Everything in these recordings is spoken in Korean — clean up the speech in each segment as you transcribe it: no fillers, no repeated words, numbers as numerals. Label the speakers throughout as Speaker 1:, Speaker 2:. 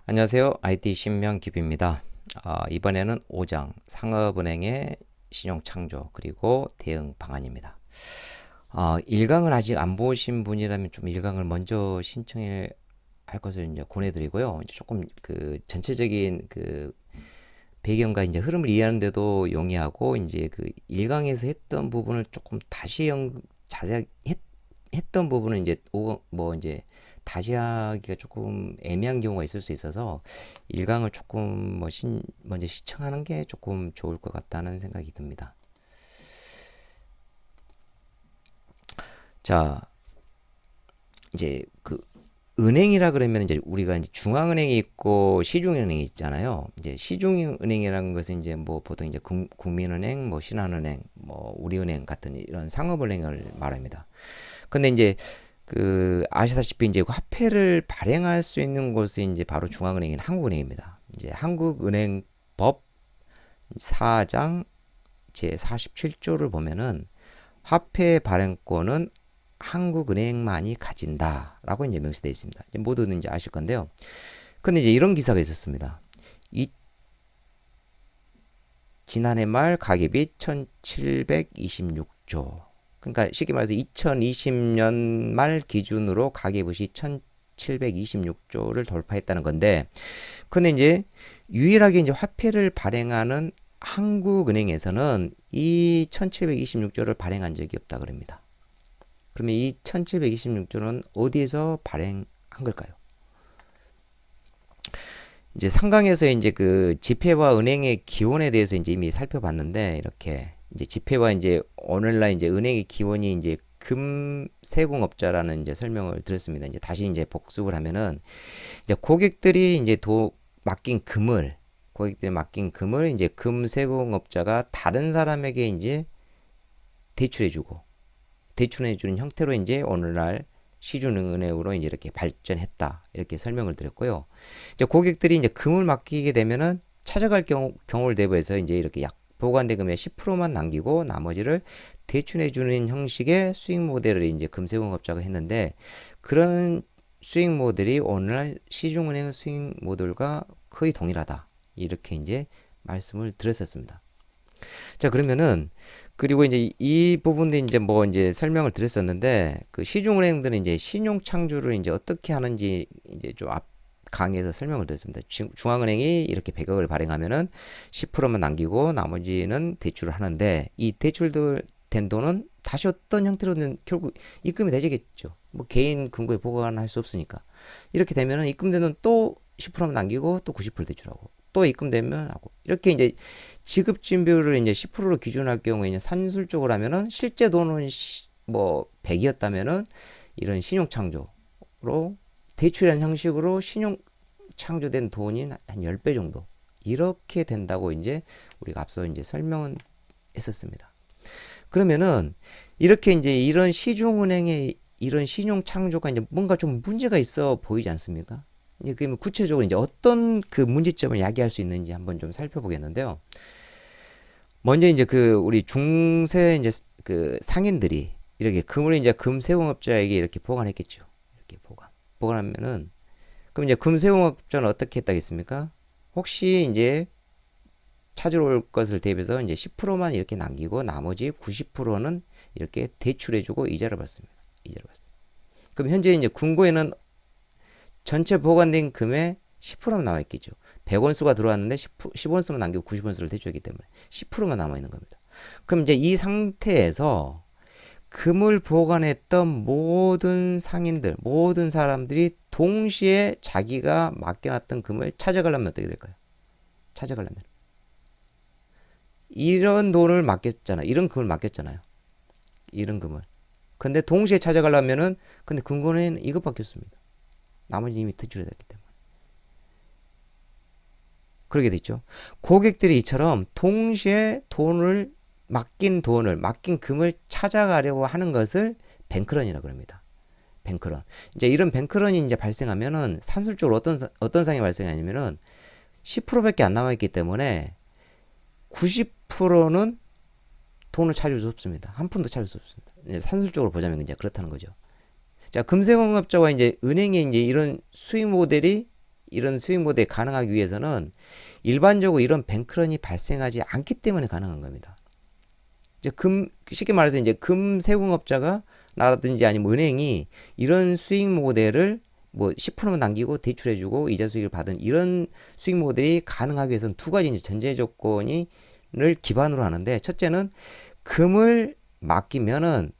Speaker 1: 안녕하세요. IT 신명기입니다. 이번에는 5장 상업은행의 신용창조 그리고 대응 방안입니다. 1강을 아직 안 보신 분이라면 좀 1강을 먼저 신청할 것을 이제 권해드리고요. 이제 조금 그 전체적인 그 배경과 이제 흐름을 이해하는데도 용이하고 이제 그 1강에서 했던 부분을 조금 다시 자세하게 했던 부분은 이제 뭐 이제 다시 하기가 조금 애매한 경우가 있을 수 있어서 1강을 조금 먼저 시청하는 게 조금 좋을 것 같다는 생각이 듭니다. 자, 이제 그 은행이라 그러면 이제 우리가 이제 중앙은행이 있고 시중은행이 있잖아요. 이제 시중은행이라는 것은 이제 뭐 보통 이제 국민은행, 뭐 신한은행, 뭐 우리은행 같은 이런 상업은행을 말합니다. 근데 이제 그 아시다시피 이제 화폐를 발행할 수 있는 곳이 이제 바로 중앙은행인 한국은행입니다. 이제 한국은행법 4장 제 47조를 보면은 화폐 발행권은 한국은행만이 가진다라고 이제 명시되어 있습니다. 이제 모두는 이제 아실 건데요. 근데 이제 이런 기사가 있었습니다. 지난해 말 가계비 1726조. 그러니까 쉽게 말해서 2020년 말 기준으로 가계부시 1726조를 돌파했다는 건데, 근데 이제 유일하게 이제 화폐를 발행하는 한국은행에서는 이 1726조를 발행한 적이 없다 그럽니다. 그러면 이 1726조는 어디에서 발행한 걸까요? 이제 상강에서 이제 그 지폐와 은행의 기원에 대해서 이제 이미 살펴봤는데, 이렇게 이제 지폐와 이제 오늘날 이제 은행의 기원이 이제 금세공업자라는 이제 설명을 드렸습니다. 이제 다시 이제 복습을 하면은 이제 고객들이 맡긴 금을 이제 금세공업자가 다른 사람에게 이제 대출해주고 대출해주는 형태로 이제 오늘날 시중은행으로 이제 이렇게 발전했다, 이렇게 설명을 드렸고요. 이제 고객들이 이제 금을 맡기게 되면은 찾아갈 경우를 대비해서 이제 이렇게 보관대금의 10%만 남기고 나머지를 대출해주는 형식의 수익 모델을 이제 금세공업자가 했는데, 그런 수익 모델이 오늘날 시중은행의 수익 모델과 거의 동일하다, 이렇게 이제 말씀을 드렸었습니다. 자, 그러면은 그리고 이제 이 부분도 이제 뭐 이제 설명을 드렸었는데, 그 시중은행들은 이제 신용 창조를 이제 어떻게 하는지 이제 좀 앞 강의에서 설명을 드렸습니다. 중앙은행이 이렇게 100억을 발행하면은 10%만 남기고 나머지는 대출을 하는데, 이 대출들 된 돈은 다시 어떤 형태로든 결국 입금이 되겠죠. 뭐 개인 금고에 보관할 수 없으니까. 이렇게 되면은 입금된 돈 또 10%만 남기고 또 90% 대출하고 또 입금되면 하고, 이렇게 이제 지급 진비율을 이제 10%로 기준할 경우에 이제 산술적으로 하면은 실제 돈은 뭐 100이었다면은 이런 신용 창조로 대출한 형식으로 신용 창조된 돈이 한 10배 정도 이렇게 된다고 이제 우리가 앞서 이제 설명은 했었습니다. 그러면은 이렇게 이제 이런 시중은행의 이런 신용 창조가 이제 뭔가 좀 문제가 있어 보이지 않습니까? 이제 그러면 구체적으로 이제 어떤 그 문제점을 야기할 수 있는지 한번 좀 살펴보겠는데요. 먼저 이제 그 우리 중세 이제 그 상인들이 이렇게 금을 이제 금세공업자에게 이렇게 보관했겠죠. 이렇게 보관하면은, 그럼 이제 금세공업자는 어떻게 했다겠습니까? 혹시 이제 찾으러 올 것을 대비해서 이제 10%만 이렇게 남기고 나머지 90%는 이렇게 대출해주고 이자를 받습니다. 그럼 현재 이제 금고에는 전체 보관된 금의 10%만 남아 있겠죠. 100원 수가 들어왔는데 10원 수만 남기고 90원 수를 대출했기 때문에 10%만 남아 있는 겁니다. 그럼 이제 이 상태에서 금을 보관했던 모든 상인들, 모든 사람들이 동시에 자기가 맡겨놨던 금을 찾아가려면 어떻게 될까요? 찾아가려면 이런 돈을 맡겼잖아요. 이런 금을 맡겼잖아요. 이런 금을. 근데 동시에 찾아가려면은 근데 금고는 이것밖에 없습니다. 나머지 이미 대출이 됐기 때문에. 그러게 됐죠. 고객들이 이처럼 동시에 맡긴 금을 찾아가려고 하는 것을 뱅크런이라고 합니다. 뱅크런. 이제 이런 뱅크런이 이제 발생하면은 산술적으로 어떤 상황이 발생하냐면은 10%밖에 안 남아있기 때문에 90%는 돈을 찾을 수 없습니다. 한 푼도 찾을 수 없습니다. 산술적으로 보자면 이제 그렇다는 거죠. 자, 금세공업자와 이제 은행의 이제 이런 수익 모델이 이런 수익 모델이 가능하기 위해서는 일반적으로 이런 뱅크런이 발생하지 않기 때문에 가능한 겁니다. 이제 쉽게 말해서 이제 금세공업자가 나라든지 아니면 은행이 이런 수익 모델을 뭐 10%만 남기고 대출해주고 이자 수익을 받은 이런 수익 모델이 가능하기 위해서는 두 가지 이제 전제 조건을 기반으로 하는데, 첫째는 금을 맡기면은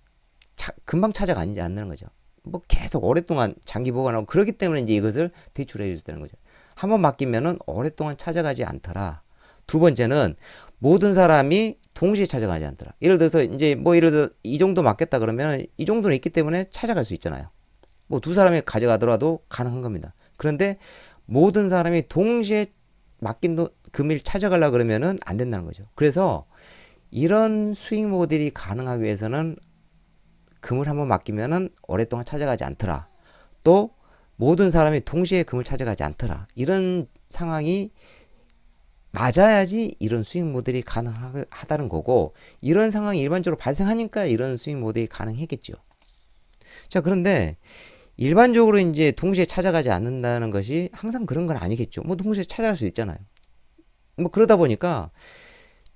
Speaker 1: 금방 찾아가지 않는 거죠. 뭐 계속 오랫동안 장기 보관하고 그렇기 때문에 이제 이것을 대출해 주다는 거죠. 한번 맡기면은 오랫동안 찾아가지 않더라. 두 번째는 모든 사람이 동시에 찾아가지 않더라. 예를 들어서 이제 뭐 예를 들어 이 정도 맡겼다 그러면 이 정도는 있기 때문에 찾아갈 수 있잖아요. 뭐 두 사람이 가져가더라도 가능한 겁니다. 그런데 모든 사람이 동시에 맡긴 금을 찾아가려 그러면은 안 된다는 거죠. 그래서 이런 수익 모델이 가능하기 위해서는 금을 한번 맡기면은 오랫동안 찾아가지 않더라. 또 모든 사람이 동시에 금을 찾아가지 않더라. 이런 상황이 맞아야지 이런 수익 모델이 가능하다는 거고, 이런 상황이 일반적으로 발생하니까 이런 수익 모델이 가능했겠죠. 자, 그런데 일반적으로 이제 동시에 찾아가지 않는다는 것이 항상 그런 건 아니겠죠. 뭐 동시에 찾아갈 수 있잖아요. 뭐 그러다 보니까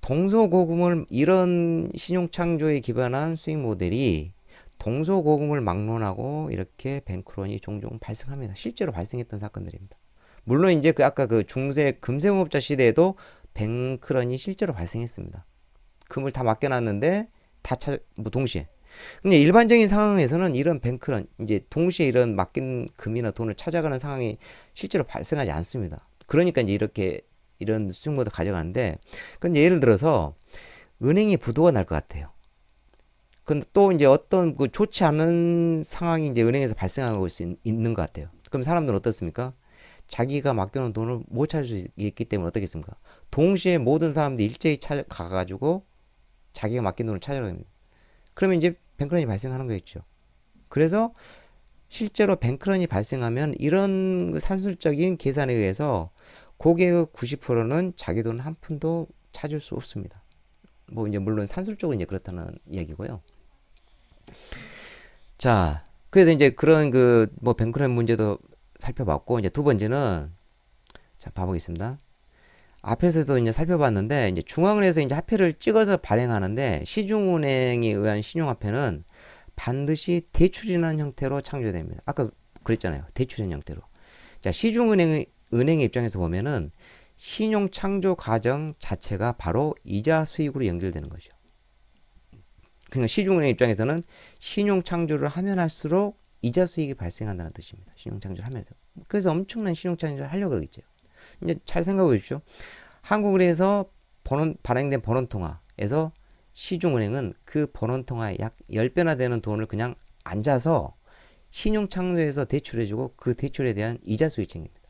Speaker 1: 동서고금을 이런 신용창조에 기반한 수익 모델이 동서고금을 막론하고 이렇게 뱅크런이 종종 발생합니다. 실제로 발생했던 사건들입니다. 물론 이제 그 아까 그 중세 금세공업자 시대에도 뱅크런이 실제로 발생했습니다. 금을 다 맡겨놨는데 뭐 동시에. 근데 일반적인 상황에서는 이런 뱅크런, 이제 동시에 이런 맡긴 금이나 돈을 찾아가는 상황이 실제로 발생하지 않습니다. 그러니까 이제 이렇게 이런 수익 모델 가져가는데, 근데 예를 들어서 은행이 부도가 날 것 같아요. 근데 또 이제 어떤 그 좋지 않은 상황이 이제 은행에서 발생하고 있는 것 같아요. 그럼 사람들은 어떻습니까? 자기가 맡겨놓은 돈을 못 찾을 수 있기 때문에 어떻겠습니까? 동시에 모든 사람들이 일제히 가가지고 자기가 맡긴 돈을 찾으러 갑니다. 그러면 이제 뱅크런이 발생하는 거겠죠. 그래서 실제로 뱅크런이 발생하면 이런 산술적인 계산에 의해서 고객의 90%는 자기 돈 한 푼도 찾을 수 없습니다. 뭐 이제 물론 산술적으로 이제 그렇다는 이야기고요. 자, 그래서 이제 그런 그 뭐 뱅크런 문제도 살펴봤고, 이제 두 번째는 자 봐보겠습니다. 앞에서도 이제 살펴봤는데, 이제 중앙은행에서 이제 화폐를 찍어서 발행하는데 시중은행에 의한 신용화폐는 반드시 대출이라는 형태로 창조됩니다. 아까 그랬잖아요. 대출인 형태로. 자, 시중은행의 입장에서 보면은 신용 창조 과정 자체가 바로 이자 수익으로 연결되는 거죠. 그러니까 시중은행 입장에서는 신용 창조를 하면 할수록 이자 수익이 발생한다는 뜻입니다. 신용 창조를 하면서. 그래서 엄청난 신용 창조를 하려고 그러겠죠. 이제 잘 생각해 보십시오. 한국은행에서 발행된 번원통화에서 시중은행은 그 번원통화의 약 10배나 되는 돈을 그냥 앉아서 신용 창조해서 대출해주고 그 대출에 대한 이자 수익 챙깁니다.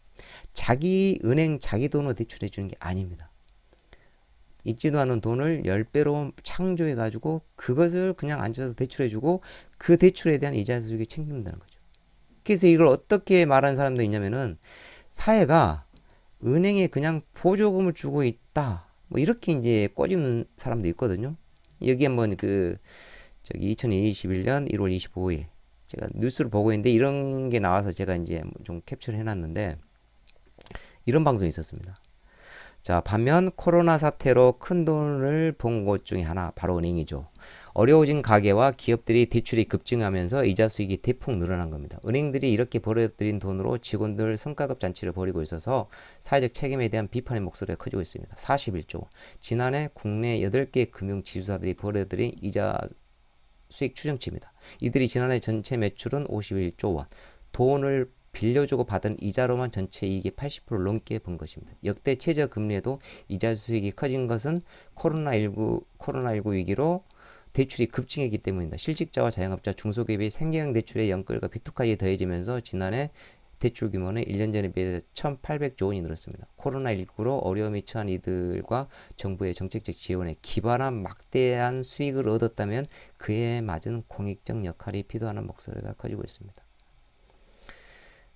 Speaker 1: 자기 은행 자기 돈으로 대출해주는 게 아닙니다. 있지도 않은 돈을 10배로 창조해가지고 그것을 그냥 앉아서 대출해주고 그 대출에 대한 이자 수익을 챙긴다는 거죠. 그래서 이걸 어떻게 말하는 사람도 있냐면은 사회가 은행에 그냥 보조금을 주고 있다, 뭐 이렇게 이제 꼬집는 사람도 있거든요. 여기 한번 그 저기 2021년 1월 25일 제가 뉴스를 보고 있는데 이런 게 나와서 제가 이제 좀 캡처를 해놨는데 이런 방송이 있었습니다. 자, 반면 코로나 사태로 큰 돈을 본 곳 중에 하나 바로 은행이죠. 어려워진 가게와 기업들이 대출이 급증하면서 이자 수익이 대폭 늘어난 겁니다. 은행들이 이렇게 벌어들인 돈으로 직원들 성과급 잔치를 벌이고 있어서 사회적 책임에 대한 비판의 목소리가 커지고 있습니다. 41조. 지난해 국내 8개 금융지주사들이 벌어들인 이자 수익 추정치입니다. 이들이 지난해 전체 매출은 51조 원. 돈을 빌려주고 받은 이자로만 전체 이익의 80%를 넘게 본 것입니다. 역대 최저 금리에도 이자 수익이 커진 것은 코로나19 위기로 대출이 급증했기 때문입니다. 실직자와 자영업자, 중소기업의 생계형 대출의 연끌과 비투까지 더해지면서 지난해 대출 규모는 1년 전에 비해 1,800조 원이 늘었습니다. 코로나19로 어려움에 처한 이들과 정부의 정책적 지원에 기반한 막대한 수익을 얻었다면 그에 맞은 공익적 역할이 필요하는 목소리가 커지고 있습니다.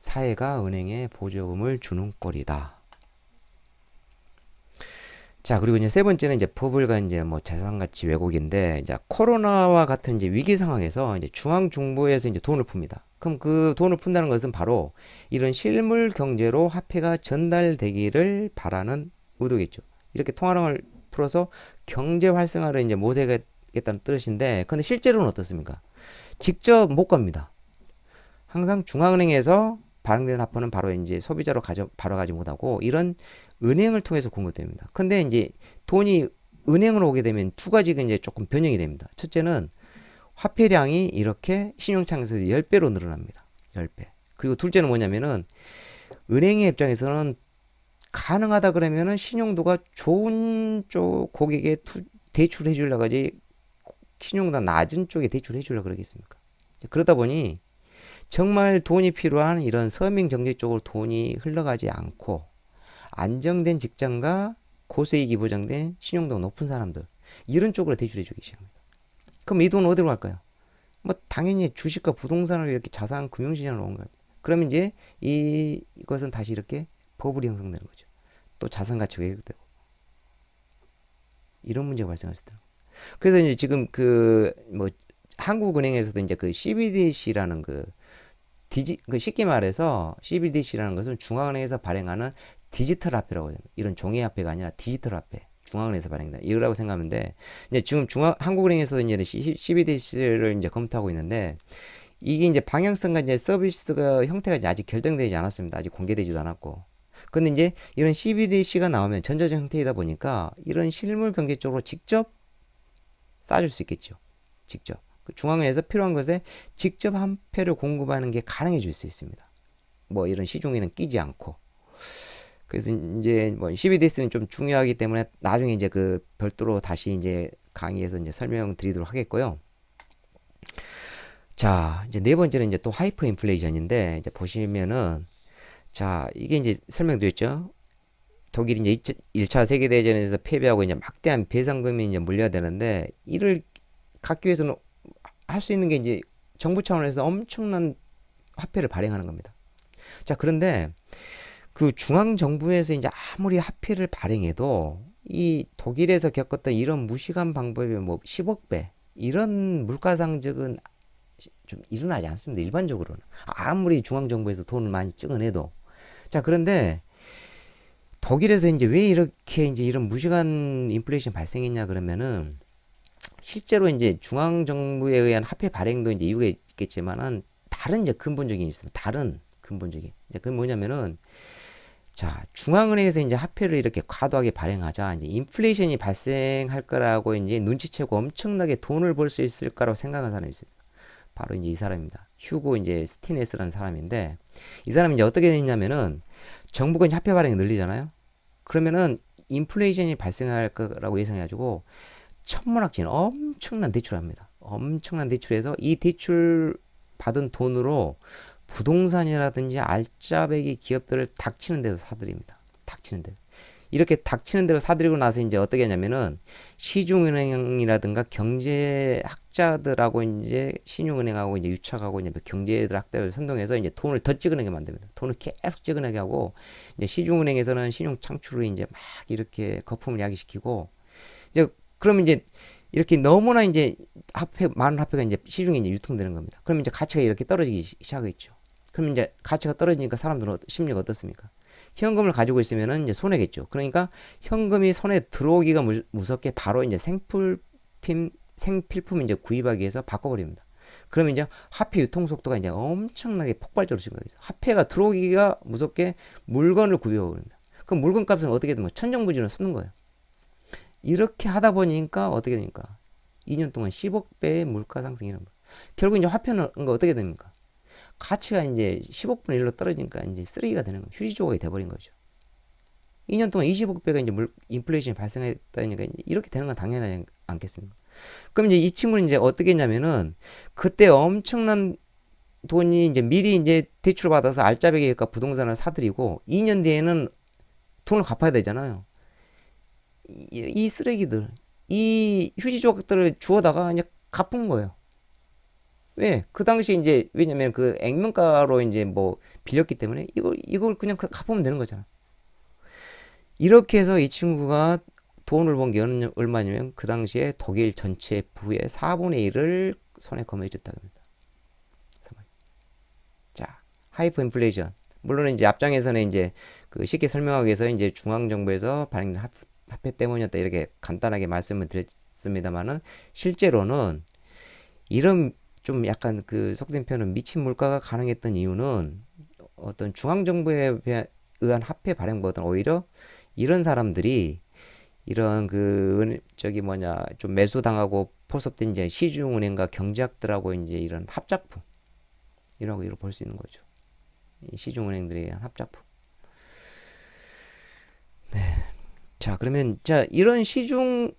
Speaker 1: 사회가 은행에 보조금을 주는 꼴이다. 자, 그리고 이제 세 번째는 이제 버블과 이제 뭐 자산가치 왜곡인데, 이제 코로나와 같은 이제 위기 상황에서 이제 중앙정부에서 이제 돈을 풉니다. 그럼 그 돈을 푼다는 것은 바로 이런 실물 경제로 화폐가 전달되기를 바라는 의도겠죠. 이렇게 통화량을 풀어서 경제 활성화를 이제 모색하겠다는 뜻인데, 근데 실제로는 어떻습니까? 직접 못 갑니다. 항상 중앙은행에서 발행된 화폐는 바로 이제 소비자로 바로 가지 못하고 이런 은행을 통해서 공급됩니다. 근데 이제 돈이 은행으로 오게 되면 두 가지가 이제 조금 변형이 됩니다. 첫째는 화폐량이 이렇게 신용창에서 10배로 늘어납니다. 10배. 그리고 둘째는 뭐냐면은 은행의 입장에서는 가능하다 그러면은 신용도가 좋은 쪽 고객에 대출해 주려고 하지 신용도가 낮은 쪽에 대출해 주려고 그러겠습니까? 그러다 보니 정말 돈이 필요한 이런 서민 경제 쪽으로 돈이 흘러가지 않고 안정된 직장과 고수익이 보장된 신용도가 높은 사람들 이런 쪽으로 대출해 주기 시작합니다. 그럼 이 돈 어디로 갈까요? 뭐 당연히 주식과 부동산으로 이렇게 자산 금융시장으로 온 거예요. 그러면 이제 이것은 다시 이렇게 버블이 형성되는 거죠. 또 자산 가치가 왜곡되고 이런 문제가 발생할 수 있다. 그래서 이제 지금 그 뭐 한국은행에서도 이제 그 CBDC라는 그 쉽게 말해서 CBDC라는 것은 중앙은행에서 발행하는 디지털 화폐라고 해요. 이런 종이 화폐가 아니라 디지털 화폐. 중앙은행에서 발행된다. 이거라고 생각하면 돼. 이제 지금 한국은행에서도 이제 CBDC를 이제 검토하고 있는데 이게 이제 방향성과 이제 서비스가 형태가 이제 아직 결정되지 않았습니다. 아직 공개되지도 않았고. 근데 이제 이런 CBDC가 나오면 전자적 형태이다 보니까 이런 실물 경제 쪽으로 직접 싸줄 수 있겠죠. 직접. 중앙은행에서 필요한 것에 직접 화폐를 공급하는 게 가능해질 수 있습니다. 뭐 이런 시중에는 끼지 않고. 그래서 이제 뭐 CBDC는 좀 중요하기 때문에 나중에 이제 그 별도로 다시 이제 강의에서 이제 설명드리도록 하겠고요. 자, 이제 네 번째는 이제 또 하이퍼 인플레이션인데 이제 보시면은 자, 이게 이제 설명드렸죠. 독일이 이제 1차 세계대전에서 패배하고 이제 막대한 배상금이 이제 물려야 되는데 이를 갖기 위해서는 할 수 있는 게 이제 정부 차원에서 엄청난 화폐를 발행하는 겁니다. 자, 그런데 그 중앙 정부에서 이제 아무리 화폐를 발행해도 이 독일에서 겪었던 이런 무시한 방법이 뭐 10억 배 이런 물가상적은 좀 일어나지 않습니다. 일반적으로는 아무리 중앙 정부에서 돈을 많이 찍어내도. 자, 그런데 독일에서 이제 왜 이렇게 이제 이런 무시한 인플레이션 발생했냐 그러면은 실제로 이제 중앙 정부에 의한 화폐 발행도 이제 이유가 있겠지만은 다른 이제 근본적인 있습니다. 다른 근본적인. 이제 그건 뭐냐면은 자, 중앙은행에서 이제 화폐를 이렇게 과도하게 발행하자 이제 인플레이션이 발생할 거라고 이제 눈치채고 엄청나게 돈을 벌 수 있을 거라고 생각한 사람이 있습니다. 바로 이제 이 사람입니다. 휴고 이제 스티네스라는 사람인데 이 사람이 이제 어떻게 됐냐면은 정부가 이제 화폐 발행이 늘리잖아요. 그러면은 인플레이션이 발생할 거라고 예상해가지고 천문학적인 엄청난 대출을 합니다. 엄청난 대출해서 이 대출 받은 돈으로 부동산이라든지 알짜배기 기업들을 닥치는 대로 사들입니다. 닥치는 대로. 이렇게 닥치는 대로 사들이고 나서 이제 어떻게 하냐면은 시중은행이라든가 경제학자들하고 이제 신용은행하고 이제 유착하고 이제 경제들 학자를 선동해서 이제 돈을 더 찍어내게 만듭니다. 돈을 계속 찍어내게 하고 이제 시중은행에서는 신용 창출을 이제 막 이렇게 거품을 야기시키고 이제 그러면 이제 이렇게 너무나 이제 많은 화폐가 이제 시중에 이제 유통되는 겁니다. 그럼 이제 가치가 이렇게 떨어지기 시작했죠. 그럼 이제 가치가 떨어지니까 사람들은 심리가 어떻습니까? 현금을 가지고 있으면은 이제 손해겠죠. 그러니까 현금이 손에 들어오기가 무섭게 바로 이제 생필품 이제 구입하기 위해서 바꿔버립니다. 그러면 이제 화폐 유통 속도가 이제 엄청나게 폭발적으로 증가해요. 화폐가 들어오기가 무섭게 물건을 구입해버립니다. 그럼 물건 값은 어떻게 되면 천정부지로 솟는 거예요. 이렇게 하다 보니까 어떻게 됩니까? 2년 동안 10억 배의 물가 상승이 일어납니다. 결국 이제 화폐는 어떻게 됩니까? 가치가 이제 10억 분의 1로 떨어지니까 이제 쓰레기가 되는 거예요. 휴지 조각이 돼버린 거죠. 2년 동안 20억 배가 이제 인플레이션이 발생했다니까 이제 이렇게 되는 건 당연하지 않겠습니까? 그럼 이제 이 친구는 이제 어떻게 했냐면은 그때 엄청난 돈이 이제 미리 이제 대출을 받아서 알짜배기가 부동산을 사들이고 2년 뒤에는 돈을 갚아야 되잖아요. 이 쓰레기들, 이 휴지 조각들을 주워다가 이제 갚은 거예요. 왜? 그 당시 이제 왜냐면 그 액면가로 이제 뭐 빌렸기 때문에 이걸 그냥 갚으면 되는 거잖아. 이렇게 해서 이 친구가 돈을 번 게 얼마냐면 그 당시에 독일 전체 부의 4분의 1을 손에 거머쥐었다고 합니다. 하이퍼 인플레이션. 물론 이제 앞장에서는 이제 그 쉽게 설명하기 위해서 이제 중앙정부에서 발행된 화폐 때문이었다 이렇게 간단하게 말씀을 드렸습니다만은 실제로는 이런 좀 약간 그 속된 표현은 미친 물가가 가능했던 이유는 어떤 중앙정부에 의한 화폐 발행보다는 오히려 이런 사람들이 이런 그 저기 뭐냐 좀 매수당하고 포섭된 이제 시중은행과 경제학들하고 이제 이런 합작품 이라고 이렇게 볼 수 있는 거죠. 이 시중은행들에 의한 합작품. 자, 그러면 자 이런 시중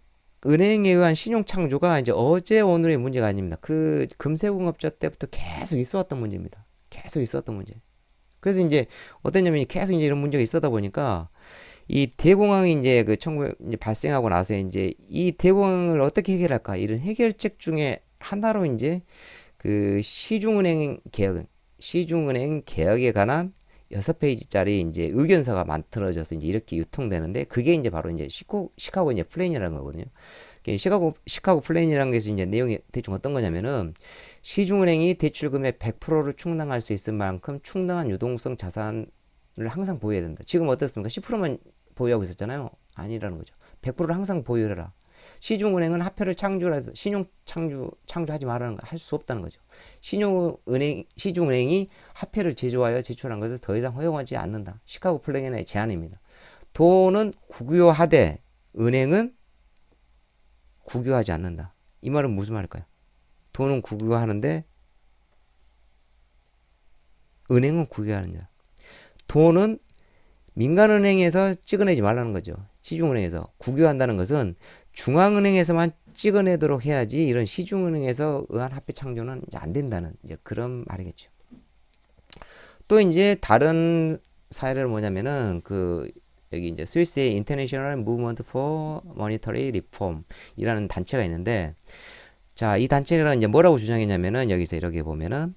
Speaker 1: 은행에 의한 신용 창조가 이제 어제 오늘의 문제가 아닙니다. 그 금세공업자 때부터 계속 있어왔던 문제입니다. 계속 있었던 문제. 그래서 이제 어땠냐면 계속 이제 이런 문제가 있었다 보니까 이 대공황이 이제 그 1900 이제 발생하고 나서 이제 이 대공황을 어떻게 해결할까 이런 해결책 중에 하나로 이제 그 시중은행 개혁에 관한 6페이지짜리 이제 의견서가 만들어져서 이제 이렇게 유통되는데 그게 이제 바로 이제 시카고 이제 플랜이라는 거거든요. 시카고 플랜이라는 게 이제 내용이 대충 어떤 거냐면은 시중은행이 대출금의 100%를 충당할 수 있을 만큼 충당한 유동성 자산을 항상 보유해야 된다. 지금 어떻습니까? 10%만 보유하고 있었잖아요. 아니라는 거죠. 100%를 항상 보유해라. 시중은행은 화폐를 창조해서 신용 창조하지 말라는 거 할 수 없다는 거죠. 시중은행이 화폐를 제조하여 제출한 것을 더 이상 허용하지 않는다. 시카고 플랜의 제안입니다. 돈은 국유화되 은행은 국유하지 않는다. 이 말은 무슨 말일까요? 돈은 국유하는데 은행은 국유하느냐. 돈은 민간은행에서 찍어내지 말라는 거죠. 시중은행에서 국유한다는 것은 중앙은행에서만 찍어내도록 해야지 이런 시중은행에서 의한 화폐 창조는 이제 안 된다는 이제 그런 말이겠죠. 또 이제 다른 사례를 뭐냐면은 그 여기 이제 스위스의 International Movement for Monetary Reform 이라는 단체가 있는데 자, 이 단체가 이제 뭐라고 주장했냐면은 여기서 이렇게 보면은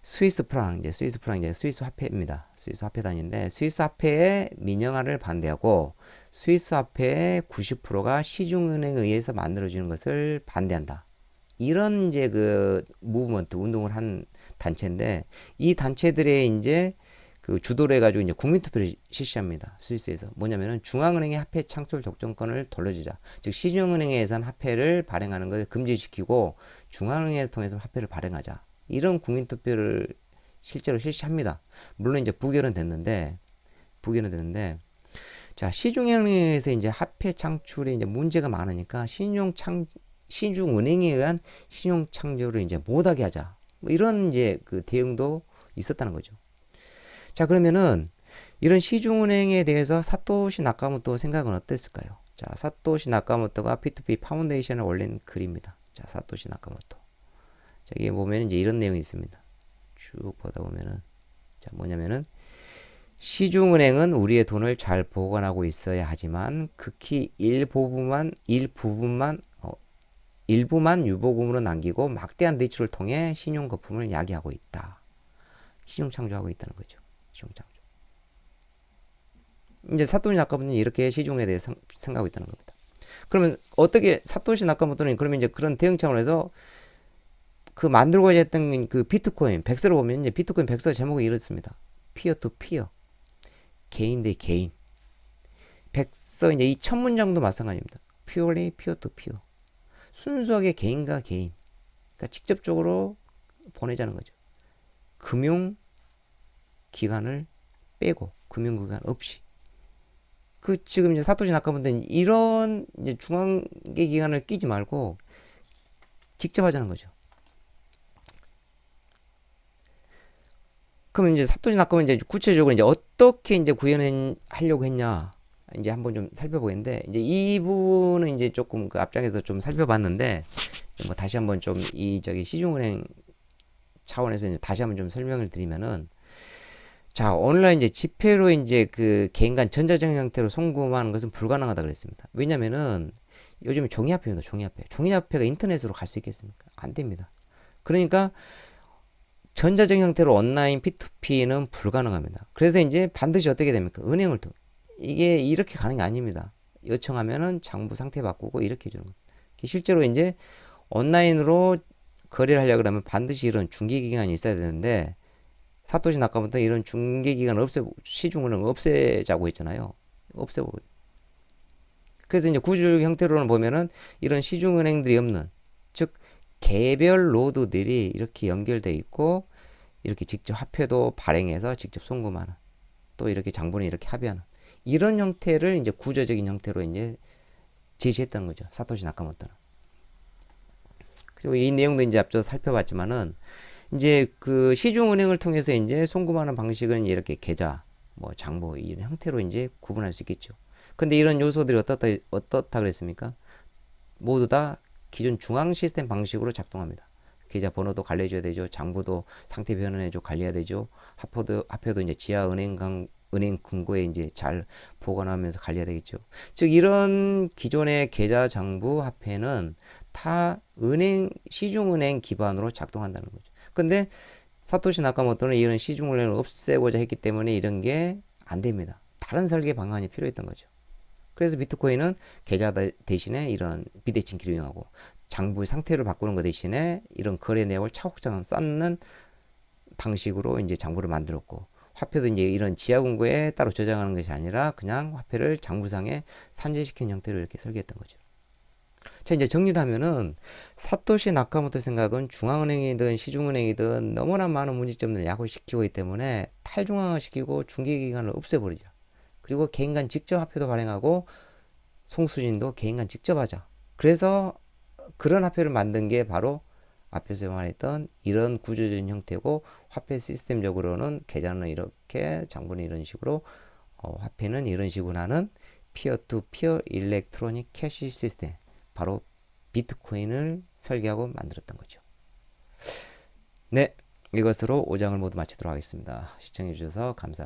Speaker 1: 스위스 프랑 이제 스위스 화폐입니다. 스위스 화폐단인데 스위스 화폐의 민영화를 반대하고 스위스 화폐의 90%가 시중은행에 의해서 만들어지는 것을 반대한다. 이런 이제 그 무브먼트 운동을 한 단체인데 이 단체들의 이제 그 주도를 해가지고 이제 국민투표를 실시합니다. 스위스에서 뭐냐면은 중앙은행의 화폐 창출 독점권을 돌려주자. 즉 시중은행에 의한 화폐를 발행하는 것을 금지시키고 중앙은행을 통해서 화폐를 발행하자. 이런 국민투표를 실제로 실시합니다. 물론 이제 부결은 됐는데 자 시중은행에서 이제 화폐 창출에 이제 문제가 많으니까 시중은행에 의한 신용 창조를 이제 못하게 하자. 뭐 이런 이제 그 대응도 있었다는 거죠. 자 그러면은 이런 시중은행에 대해서 사토시 나카모토 생각은 어땠을까요? 자 사토시 나카모토가 P2P 파운데이션을 올린 글입니다. 자 사토시 나카모토. 자, 여기 보면 이제 이런 내용이 있습니다. 쭉 보다 보면은 자 뭐냐면은 시중은행은 우리의 돈을 잘 보관하고 있어야 하지만 극히 일부만 유보금으로 남기고 막대한 대출을 통해 신용 거품을 야기하고 있다. 신용 창조하고 있다는 거죠. 신용 창조. 이제 사토시 나카모토는 이렇게 시중에 대해서 생각하고 있다는 겁니다. 그러면 어떻게 사토시 나카모토는 그러면 이제 그런 대응 차원에서 그 만들고자 했던 그 비트코인 100서를 보면 이제 비트코인 100서 제목이 이렇습니다. 피어 투 피어. 개인 대 개인. 100서 이제 이 첫 문장도 마찬가지입니다. purely peer to peer. 순수하게 개인과 개인. 그러니까 직접적으로 보내자는 거죠. 금융기관을 빼고 금융기관 없이. 그 지금 이제 사토시 나카모토는 이런 이제 중앙계 기관을 끼지 말고 직접 하자는 거죠. 그럼 이제 사토시 나카모토는 이제 구체적으로 이제 어떻게 이제 구현하려고 했냐 이제 한번 좀 살펴보겠는데 이제 이 부분은 이제 조금 그 앞장에서 좀 살펴봤는데 뭐 다시 한번 좀 이 저기 시중은행 차원에서 이제 다시 한번 좀 설명을 드리면은 자 오늘날 이제 지폐로 이제 그 개인 간 전자적 형태로 송금하는 것은 불가능하다 그랬습니다. 왜냐면은 요즘에 종이화폐입니다. 종이화폐가 인터넷으로 갈 수 있겠습니까? 안 됩니다. 그러니까 전자적 형태로 온라인 P2P는 불가능합니다. 그래서 이제 반드시 어떻게 됩니까? 은행을 통해. 이게 이렇게 가는 게 아닙니다. 요청하면은 장부 상태 바꾸고 이렇게 해주는 겁니다. 실제로 이제 온라인으로 거래를 하려고 그러면 반드시 이런 중개기관이 있어야 되는데 사토시 나카모토는 이런 중개기관을 시중은행 없애자고 했잖아요. 없애고. 그래서 이제 구조적 형태로는 보면은 이런 시중은행들이 없는, 즉 개별 노드들이 이렇게 연결돼 있고 이렇게 직접 화폐도 발행해서 직접 송금하는, 또 이렇게 장본인 이렇게 합의하는 이런 형태를 이제 구조적인 형태로 이제 제시했다는 거죠. 사토시 나카모토는. 그리고 이 내용도 이제 앞서 살펴봤지만은 이제 그 시중은행을 통해서 이제 송금하는 방식은 이렇게 계좌, 뭐 장부 이런 형태로 이제 구분할 수 있겠죠. 근데 이런 요소들이 어떻다 그랬습니까? 모두 다 기존 중앙 시스템 방식으로 작동합니다. 계좌 번호도 관리해줘야 되죠. 장부도 상태 변환해줘 관리해야 되죠. 화폐도 이제 지하 은행 금고에 이제 잘 보관하면서 관리해야 되겠죠. 즉 이런 기존의 계좌 장부 화폐는 타 시중은행 기반으로 작동한다는 거죠. 근데 사토시 나카모토는 이런 시중은행을 없애고자 했기 때문에 이런 게 안 됩니다. 다른 설계 방안이 필요했던 거죠. 그래서 비트코인은 계좌 대신에 이런 비대칭 키를 이용하고 장부의 상태를 바꾸는 것 대신에 이런 거래 내역을 차곡차곡 쌓는 방식으로 이제 장부를 만들었고, 화폐도 이제 이런 지하 금고에 따로 저장하는 것이 아니라 그냥 화폐를 장부상에 산재시키는 형태로 이렇게 설계했던 거죠. 자, 이제 정리를 하면은 사토시 나카모토 생각은 중앙은행이든 시중은행이든 너무나 많은 문제점들을 야기시키고 있기 때문에 탈중앙화시키고 중개기관을 없애버리자. 그리고 개인 간 직접 화폐도 발행하고 송수진도 개인 간 직접 하자. 그래서 그런 화폐를 만든 게 바로 앞에서 말했던 이런 구조적인 형태고, 화폐 시스템적으로는 계좌는 이렇게, 장부는 이런 식으로, 화폐는 이런 식으로 하는 피어 투 피어 일렉트로닉 캐시 시스템, 바로 비트코인을 설계하고 만들었던 거죠. 네, 이것으로 5장을 모두 마치도록 하겠습니다. 시청해 주셔서 감사합니다.